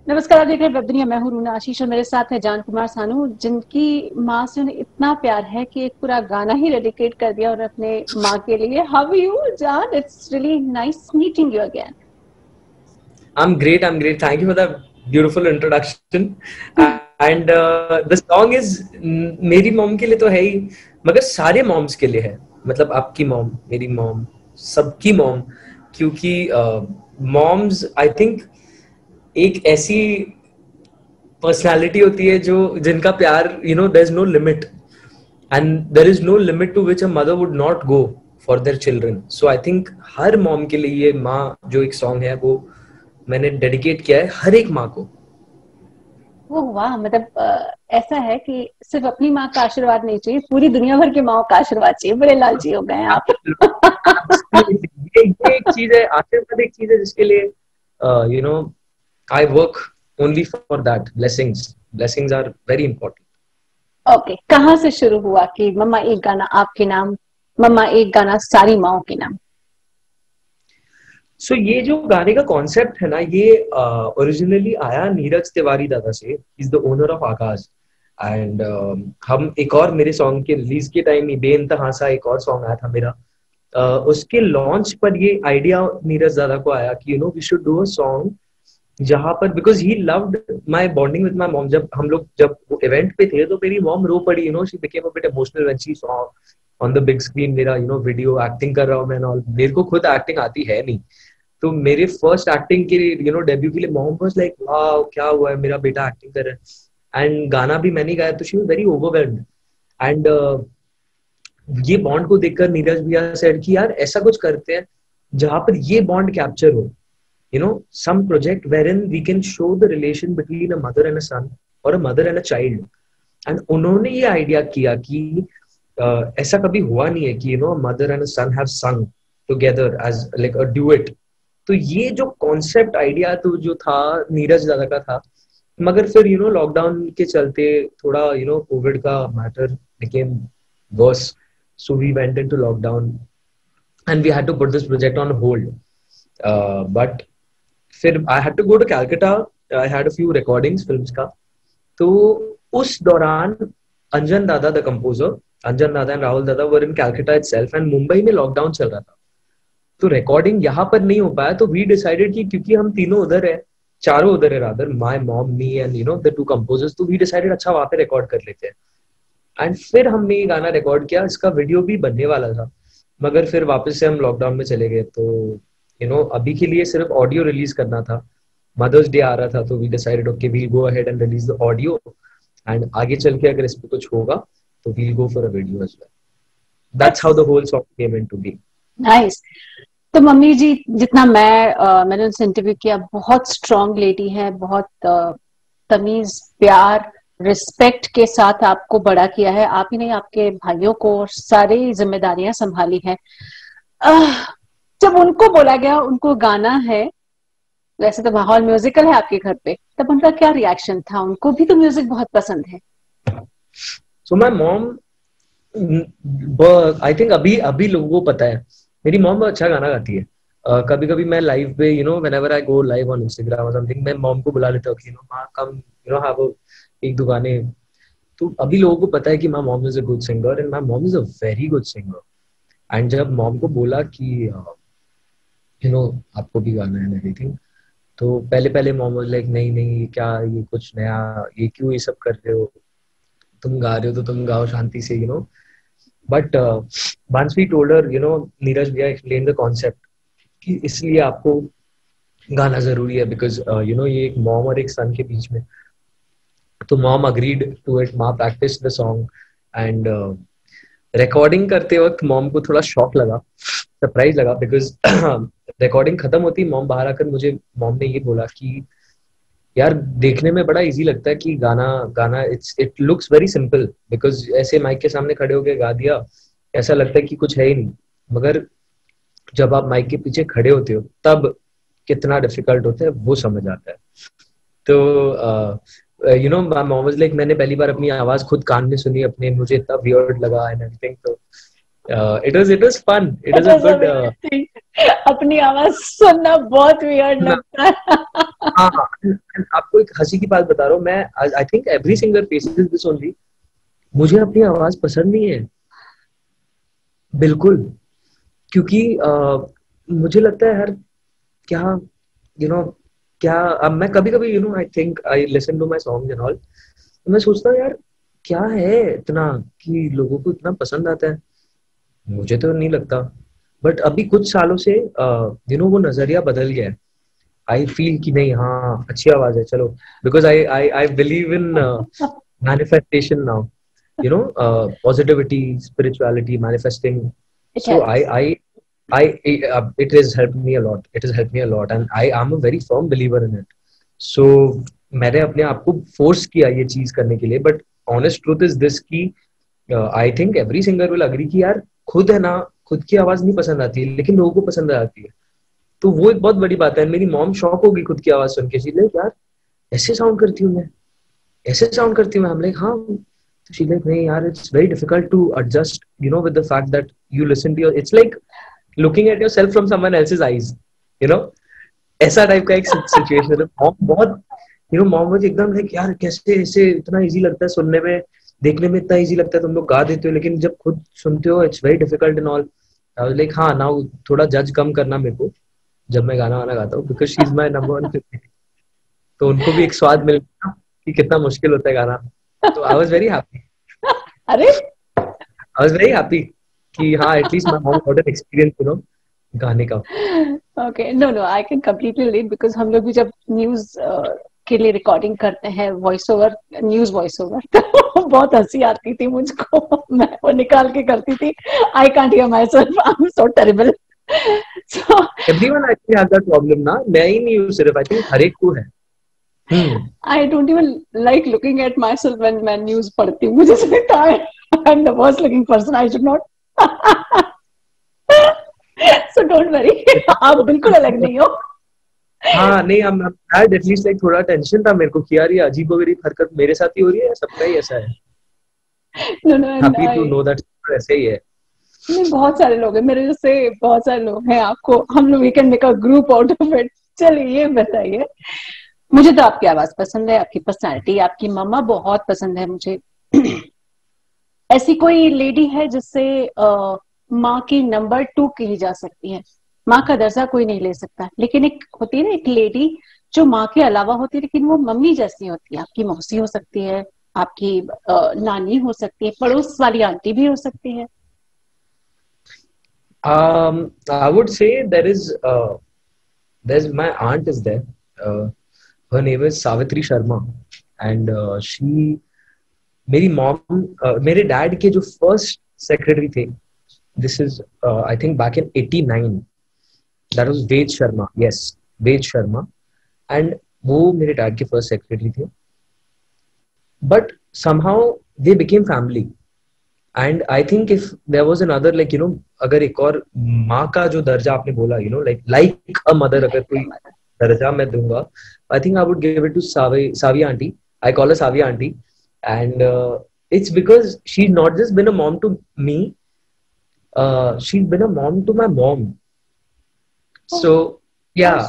नमस्कार, आप देख रहे हैं वेब दुनिया। मैं हूं रूना आशीष और मेरे साथ है जान कुमार सानू, जिनकी माँ से उन्हें इतना प्यार है कि एक पूरा गाना ही डेडिकेट कर दिया और अपने माँ के लिए। हाउ यू जान? It's really nice meeting you again. I'm great. I'm great. Thank you for that beautiful introduction. And the song is मेरी मॉम के लिए तो है ही, मगर सारे मॉम्स के लिए है। मतलब आपकी मॉम, मेरी मॉम, सबकी मॉम, क्योंकि मॉम्स आई थिंक एक ऐसी पर्सनालिटी होती है जो जिनका प्यार there is no limit, and there is no limit to which a mother would not go for their children. So I think हर मॉम के लिए ये माँ जो एक सॉन्ग है वो मैंने डेडिकेट किया है हर एक माँ को। ओह वाह! मतलब ऐसा है कि सिर्फ अपनी माँ का आशीर्वाद नहीं चाहिए, पूरी दुनिया भर की माँ का आशीर्वाद चाहिए। बड़े लालची हो गए हैं आप। ये एक चीज है, आशीर्वाद एक चीज है जिसके लिए you know I work only for that. Blessings are very important. Okay, कहाँ से शुरू हुआ कि मम्मा एक गाना आपके नाम, मम्मा एक गाना सारी माओ के नाम? सो ये जो गाने का कॉन्सेप्ट है ना, ये ओरिजिनली आया नीरज तिवारी दादा से। Is the owner of Akash. And हम एक और मेरे सॉन्ग के रिलीज के टाइम बेइंतहा सा एक और सॉन्ग आया था मेरा। उसके लॉन्च पर ये आइडिया नीरज दादा को आया कि we should do a song जहां पर, because he loved my bonding with my mom. जब वो इवेंट पे थे तो मेरी मॉम रो पड़ी। She became a bit emotional when she saw on the big screen मेरा वीडियो एक्टिंग कर रहा हूँ मैं ऑल। मेरे को खुद एक्टिंग आती है नहीं, तो मेरे फर्स्ट एक्टिंग के डेब्यू के लिए मॉम वाज लाइक वाओ क्या हुआ है, मेरा बेटा एक्टिंग कर रहा है। एंड गाना भी मैंने गाया, तो she was very overwhelmed. And ये बॉन्ड को देखकर नीरज भैया सेड कि यार ऐसा कुछ करते हैं जहां पर ये बॉन्ड कैप्चर हो, some project wherein we can show the relation between a mother and a son or a mother and a child. And उन्होंने ये आइडिया किया कि ऐसा कभी हुआ नहीं है कि mother and a son have sung together as like a duet. तो ये जो कॉन्सेप्ट आइडिया तो जो था नीरज दादा का था, मगर फिर लॉकडाउन के चलते थोड़ा कोविड का matter became worse, so we went into lockdown and we had to put this project on hold. But फिर I had to go to Calcutta. I had a few recordings films का। तो उस दौरान अंजन दादा द कंपोजर, अंजन दादा and Rahul दादा वर इन Calcutta itself, and Mumbai में lockdown चल रहा था। तो रिकॉर्डिंग यहाँ पर नहीं हो पाया, तो वी डिसाइडेड कि क्योंकि हम तीनों उधर है, चारों उधर है rather, my mom, me and the two composers, तो वी डिसाइडेड अच्छा वहां पे रिकॉर्ड कर लेते हैं। एंड फिर हमने ये गाना रिकॉर्ड किया। इसका वीडियो भी बनने वाला था, मगर फिर वापस से हम लॉकडाउन में चले गए। तो अभी के लिए सिर्फ ऑडियो रिलीज करना था। मदर्स डे आ रहा था, तो we decided okay we'll go ahead and release the audio, and आगे चल के अगर इस पे कुछ होगा तो we'll go for a video as well. That's how the whole song came into be. Nice. तो मम्मी जी, जितना मैंने उनसे इंटरव्यू किया, बहुत स्ट्रांग लेडी है, बहुत तमीज, प्यार, रिस्पेक्ट के साथ आपको बड़ा किया है। आप ही नहीं, आपके भाइयों को सारी जिम्मेदारियां संभाली है। जब उनको बोला गया उनको गाना है, वैसे तो माहौल म्यूजिकल है आपके घर पे, तब उनका क्या रिएक्शन था? उनको भी तो म्यूजिक बहुत पसंद है। So my mom, I think अभी अभी लोगों को पता है मेरी मॉम अच्छा गाना गाती है। कभी कभी मैं लाइव पे whenever I go live on Instagram और समथिंग, मैं मॉम को बुला लेता हूँ कि माँ कम हैव एक दो गाने। तो अभी लोगों को पता है कि my mom is a good singer and my mom is a very good singer. And जब मॉम को बोला कि आपको भी गाना है एंड एवरीथिंग, तो पहले पहले मॉम वाज लाइक नहीं नहीं क्या ये कुछ नया, ये क्यों ये सब कर रहे हो, तुम गा रहे हो तो तुम गाओ शांति से। But once we told her, Neeraj भैया एक्सप्लेन द कॉन्सेप्ट कि इसलिए आपको गाना जरूरी है, बिकॉज ये एक मॉम और एक सन के बीच में। तो mom agreed to it, mom practice the song. And recording करते वक्त मॉम को थोड़ा शॉक लगा, सरप्राइज लगा, बिकॉज रिकॉर्डिंग खत्म होती मॉम बाहर आकर मुझे मॉम ने ये बोला कि यार देखने में बड़ा इजी लगता है कि गाना गाना it looks very simple, because ऐसे माइक के सामने खड़े होके गा दिया, ऐसा लगता है कि कुछ है ही नहीं। मगर जब आप माइक के पीछे खड़े होते हो तब कितना डिफिकल्ट होता है वो समझ आता है। तो माय मॉम वाज लाइक, मैंने पहली बार अपनी आवाज खुद कान में सुनी अपने, मुझे इतना वियर्ड लगा एंड एवरीथिंग। तो it was fun, it was a good अपनी आवाज सुनना बहुत वियर्ड लगता है। हाँ, आपको आपको एक हंसी की बात बता रहा हूँ, मैं आई think every singer faces this only, मुझे अपनी आवाज पसंद नहीं है बिल्कुल, क्योंकि मुझे लगता है यार क्या यू नो क्या, अब मैं कभी कभी I think I listen to my songs and all, तो मैं सोचता हूँ यार क्या है इतना कि लोगों को इतना पसंद आता है, मुझे तो नहीं लगता। बट अभी कुछ सालों से वो नजरिया बदल गया है। आई फील कि नहीं, हाँ अच्छी आवाज है चलो, because I I I believe in manifestation now, positivity, spirituality, manifesting. It So helps. it has helped me a lot. It has helped me a lot, and I am a very firm believer in it. So मैंने अपने आप को force किया ये चीज करने के लिए, but honest truth is this कि I think every singer will agree कि यार खुद है ना, खुद की आवाज नहीं पसंद आती है लेकिन लोगों को पसंद आती है, तो वो एक बहुत बड़ी बात है। मेरी मॉम शॉक होगी खुद की आवाज सुन के, यार ऐसे साउंड करती हूँ मैं, ऐसे साउंड करती हूँ मैं, हम लाइक हाँ, she like नहीं यार, it's very difficult to adjust with the fact that you listen to your, it's like looking at yourself from someone else's eyes, you know ऐसा टाइप का एक सिचुएशन है। मॉम बहुत मॉम मुझे एकदम लाइक यार कैसे ऐसे इतना इजी लगता है सुनने में, देखने में इतना इजी लगता है, तुम लोग गा देते हो लेकिन जब खुद सुनते हो it's very difficult and all. I was like हाँ नाउ थोड़ा जज कम करना मेरे को जब मैं गाना वाना गाता हूँ, because she is my number 1 favourite, तो उनको भी एक स्वाद मिल गया कि कितना मुश्किल होता है गाना। तो आई वाज वेरी हैप्पी। अरे आई वाज वेरी हैप्पी कि हाँ at least my mom got an experience गाने का। Okay, no I can completely relate, because हम लोग भी जब न्यूज के लिए रिकॉर्डिंग करते हैं, voice over, news voice over, तो बहुत हंसी आती थी मुझको, मैं वो निकाल के करती थी। I can't hear my self, I am so terrible. So everyone actually has that problem ना, मैं ही नहीं हूँ सिर्फ, आई थिंक हर एक को है। I don't even like looking at myself when मैं news पढ़ती हूँ, मुझे लगता है I'm the worst looking person, I should not. So don't worry, आप बिल्कुल अलग नहीं हो। हाँ नहीं, हम एटलीस्ट लाइक थोड़ा टेंशन था मेरे को कि यार ये अजीबोगरीब हरकत मेरे साथ ही हो रही है, सबका ही ऐसा है। No, happy to know that ऐसे ही है। नहीं, बहुत सारे लोग हैं मेरे जैसे, बहुत सारे लोग हैं, आपको हम लोग we can make a group out of it. चलिए ये बताइए, मुझे तो आपकी आवाज पसंद है, आपकी पर्सनालिटी, आपकी मम्मा बहुत पसंद है मुझे। ऐसी कोई लेडी है जिससे माँ की नंबर 2 कही जा सकती है? माँ का दर्जा कोई नहीं ले सकता, लेकिन एक होती है ना एक लेडी जो माँ के अलावा होती है लेकिन वो मम्मी जैसी होती है। आपकी मौसी हो सकती है, आपकी नानी हो सकती है, पड़ोस वाली आंटी भी हो सकती है। I would say there's my aunt is there. Her name is Savitri Sharma, and मेरी मॉम मेरे डैड के जो फर्स्ट सेक्रेटरी थे, this is I think back in 89, that was Ved Sharma, yes Ved Sharma, and वो मेरे डैड के फर्स्ट सेक्रेटरी थे, but somehow they became family. And I think if there was another like अगर एक और माँ का जो दर्जा आपने बोला लाइक अ मदर, अगर कोई दर्जा मैं दूंगा, I think I would give it to Savi aunty. I call her Savi aunty, and it's because she's not just been a mom to me, she's been a mom to my mom. So yeah,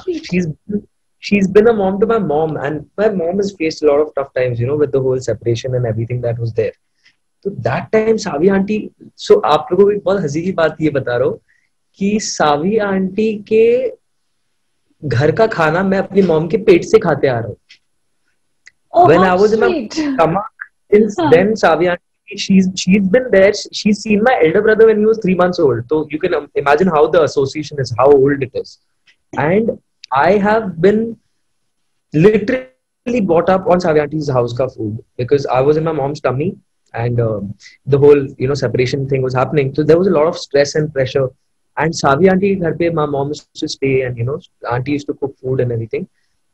she's been a mom to my mom, and my mom has faced a lot of tough times with the whole separation and everything that was there. So that time Savi aunty, so आप लोगों को एक बहुत हंसी की बात ये बता रहा हूँ कि सावी आंटी के घर का खाना मैं अपनी मॉम के पेट से खाते आ रहा हूँ। When I was in my stomach, since then Savi aunty, she's been there. She's seen my elder brother when he was 3 months old. So you can imagine how the association is, how old it is. And I have been literally brought up on Savi auntie's house ka food because I was in my mom's tummy, and the whole separation thing was happening. So there was a lot of stress and pressure. And Savi auntie ghar pe my mom used to stay, and auntie used to cook food and everything.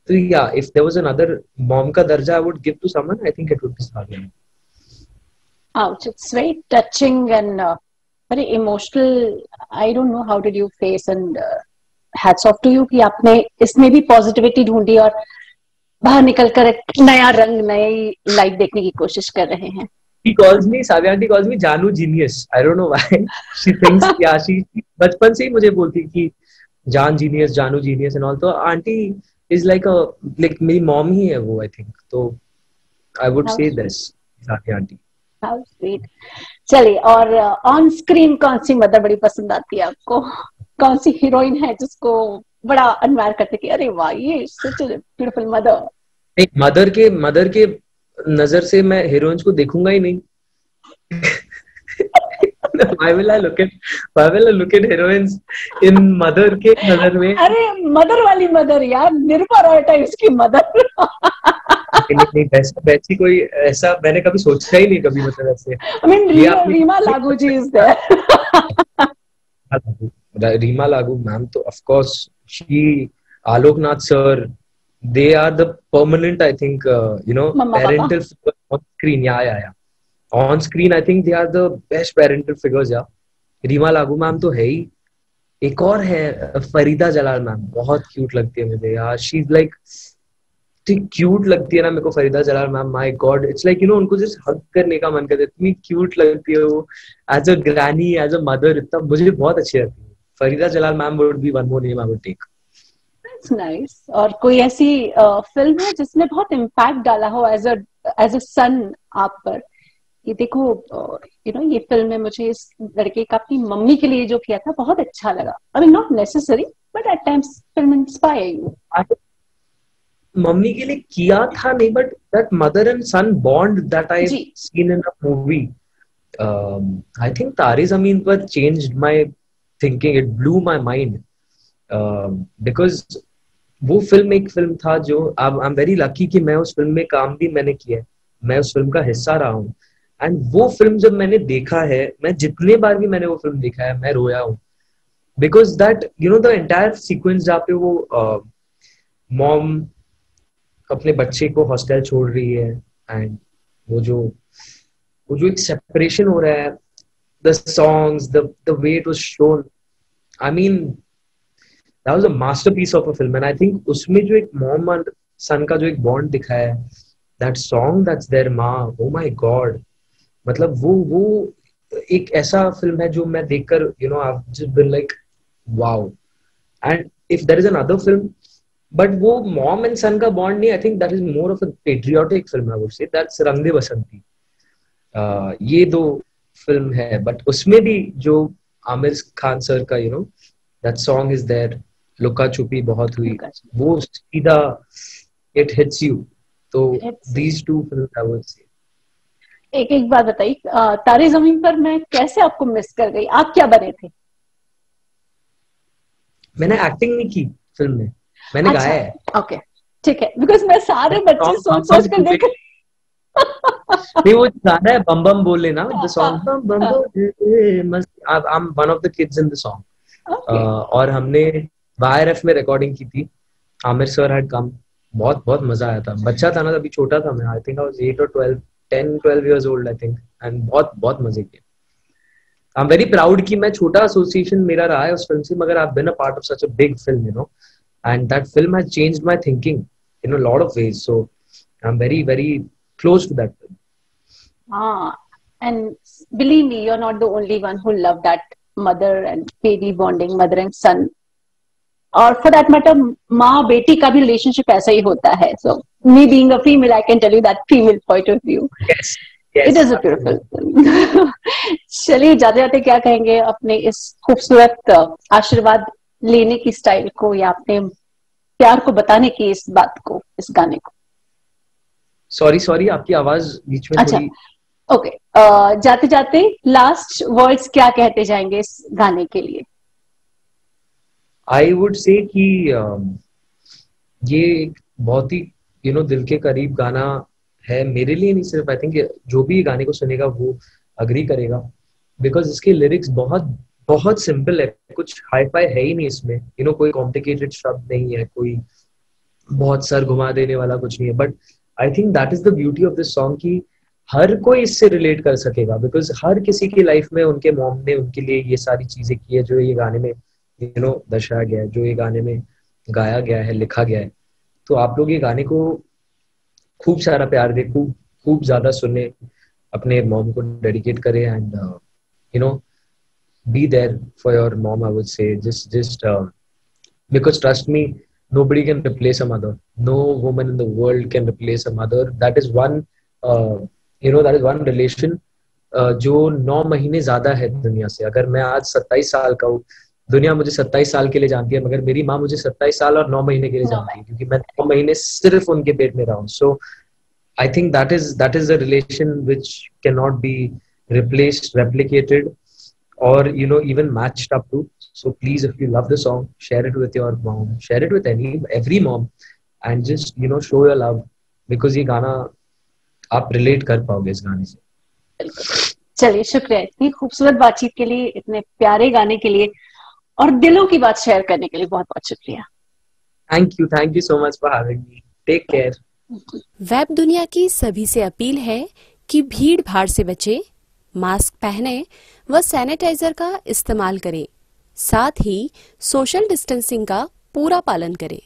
So yeah, if there was another mom ka darja I would give to someone, I think it would be Savi. Ouch, it's very touching and very emotional. I don't know how did you face, and hats off to you कि आपने इसमें भी positivity ढूंढी और बाहर निकलकर एक नया रंग, नई लाइफ देखने की कोशिश कर रहे हैं। She calls me, Savi aunty calls me Janu genius. I don't know why. She thinks yeah, she बचपन से ही मुझे बोलती कि जान जीनियस, जानू जीनियस एंड ऑल। तो आंटी इज लाइक मेरी मॉम ही है वो, आई थिंक. तो आई वुड से दिस साथी आंटी. How sweet. चलिए, और ऑन स्क्रीन कौन सी मदर बड़ी पसंद आती है आपको? कौन सी हीरोइन है जिसको बड़ा एडमायर करते कि अरे वाह, ये सच अ ब्यूटीफुल मदर? एक मदर के नजर से मैं हीरोइंस को देखूंगा ही नहीं. Why will I look at heroines in mother के नजर में? अरे मदर वाली मदर यार, निर्भया रॉय टाइप्स की मदर. नहीं, वैसी कोई ऐसा मैंने कभी सोचा ही नहीं कभी, मतलब ऐसे. I mean, रीमा लागू जी is there. रीमा लागू मैम तो of course, she, Aloknath sir, they are the permanent, I think, Mama, parental figure on screen. Yeah. On screen, I think they are the best parental figures. Yeah. Reema लागू ma'am तो है ही. एक और है Farida Jalal ma'am, बहुत cute लगती है मुझे यार. शी इज लाइक, क्यूट लगती है ना मेरे को Farida Jalal ma'am. My god, it's like उनको जस्ट हग करने का मन करता है, इतनी क्यूट लगती है वो. As a granny, as a mother, इतना मुझे बहुत अच्छी लगती है. Farida Jalal ma'am would be one more name I would take. That's nice. और कोई ऐसी फिल्म है जिसने बहुत इम्पैक्ट डाला हो एज अ सन आप पर, ये देखो ये फिल्म में मुझे इस लड़के का अपनी मम्मी के लिए जो किया था बहुत अच्छा लगा? I mean not necessary, but at times film inspire you. मम्मी के लिए किया था नहीं, but that mother and son bond that I seen in a movie, I think Taare Zameen Par changed my thinking. It blew my mind because वो film एक film था जो आई एम वेरी लकी कि मैं उस फिल्म में काम भी मैंने किया है, मैं उस फिल्म का हिस्सा रहा हूँ. एंड वो फिल्म जब मैंने देखा है, मैं जितने बार भी मैंने वो फिल्म देखा है, मैं रोया हूँ. Because that the entire sequence जहाँ पे वो मॉम अपने बच्चे को हॉस्टल छोड़ रही है, एंड वो जो एक सेपरेशन हो रहा है, the songs, the way it was shown, I mean that was a masterpiece of a film. And I think उसमें जो एक मॉम और सन का जो एक बॉन्ड दिखाया है, दैट सॉन्ग दैट्स देयर माँ, ओ माय गॉड, मतलब वो एक ऐसा फिल्म है जो मैं देखकर I just been like wow. And if there is another film, but वो मॉम एंड सन का बॉन्ड नहीं, I think that is more of a patriotic film, I would say that's Rang De बसंती. ये दो फिल्म है, बट उसमें भी जो Aamir Khan sir का दैट सॉन्ग इज देयर, लुका छुपी बहुत हुई, वो सीधा इट हिट्स यू. तो these two film I would से. एक बात बताइए, तारे जमीन पर मैं कैसे आपको मिस कर गई? आप क्या बने थे? मैंने एक्टिंग नहीं की फिल्म में, मैंने गाया है. ओके, ठीक है, बिकॉज मैं सारे बच्चे सोच कर देख नहीं, वो गाना है बम बम बोले ना, द सॉन्ग बम बम बोले मस्त. I am one of the kids in the song. और हमने वाईआरएफ में रिकॉर्डिंग की थी. आमिर सर हैड कम, बहुत बहुत मजा आया था. बच्चा था ना, तभी छोटा था मैं, आई थिंक आई वाज 8 और 12, 10-12 years old, I think. And बहुत बहुत मजे किए. आई एम वेरी प्राउड कि मैं छोटा एसोसिएशन मेरा रहा है उस फिल्म से, मगर I have been a part of such a big film, and that film has changed my thinking in a lot of ways. So I'm very, very close to that film. And believe me, you're not the only one who loved that mother and baby bonding, mother and son. Or for that matter, माँ बेटी का भी relationship ऐसा ही होता है. So me being a female, I can tell you that female point of view. Yes. It is a beautiful film. चलिए, जाते जाते क्या कहेंगे अपने इस खूबसूरत आशीर्वाद लेने की स्टाइल को, या अपने प्यार को बताने की इस बात को, इस गाने को? सॉरी आपकी आवाज बीच में अच्छा, ओके. जाते जाते लास्ट वर्ड्स क्या कहते जाएंगे इस गाने के लिए? आई वुड से कि ये एक बहुत ही दिल के करीब गाना है मेरे लिए, नहीं सिर्फ, आई थिंक जो भी गाने को सुनेगा वो अग्री करेगा. बिकॉज इसके लिरिक्स बहुत बहुत सिंपल है, कुछ हाई फाई है ही नहीं इसमें, कोई कॉम्प्लिकेटेड शब्द नहीं है, कोई बहुत सर घुमा देने वाला कुछ नहीं है. But I think that is the beauty of this song कि हर कोई इससे रिलेट कर सकेगा. बिकॉज हर किसी की लाइफ में उनके मॉम ने उनके लिए ये सारी चीजें की है जो ये गाने में दर्शाया गया है, जो ये गाने में गाया गया है, लिखा गया है. तो आप लोग ये गाने को खूब सारा प्यार दे, खूब ज्यादा सुने, अपने मॉम को डेडिकेट करें, and be there for your mom, I would say. Just because trust me, nobody can replace a mother. No woman in the world can replace a mother. That is one that is one relation जो 9 महीने ज्यादा है दुनिया से. अगर मैं आज 27 साल का हूँ, दुनिया मुझे 27 साल के लिए जानती है, मगर मेरी माँ मुझे 27 साल और 9 महीने के लिए जानती है, क्योंकि मैं 9 महीने सिर्फ उनके पेट में रहा हूँ. सो I think that is a relation which cannot be replaced, replicated, or even matched up to. So please, if you love the song, share it with your mom, share it with every mom, and just show your love, because ये गाना आप relate कर पाओगे इस गाने से. चलिए, शुक्रिया इतनी खूबसूरत बातचीत के लिए, इतने प्यारे गाने के लिए, और दिलों की बात शेयर करने के लिए बहुत बहुत शुक्रिया. Thank you so much for having me. Take care. Web दुनिया की सभी से अपील है कि भीड़ भाड़ से बचे, मास्क पहने व सैनिटाइजर का इस्तेमाल करें, साथ ही सोशल डिस्टेंसिंग का पूरा पालन करें.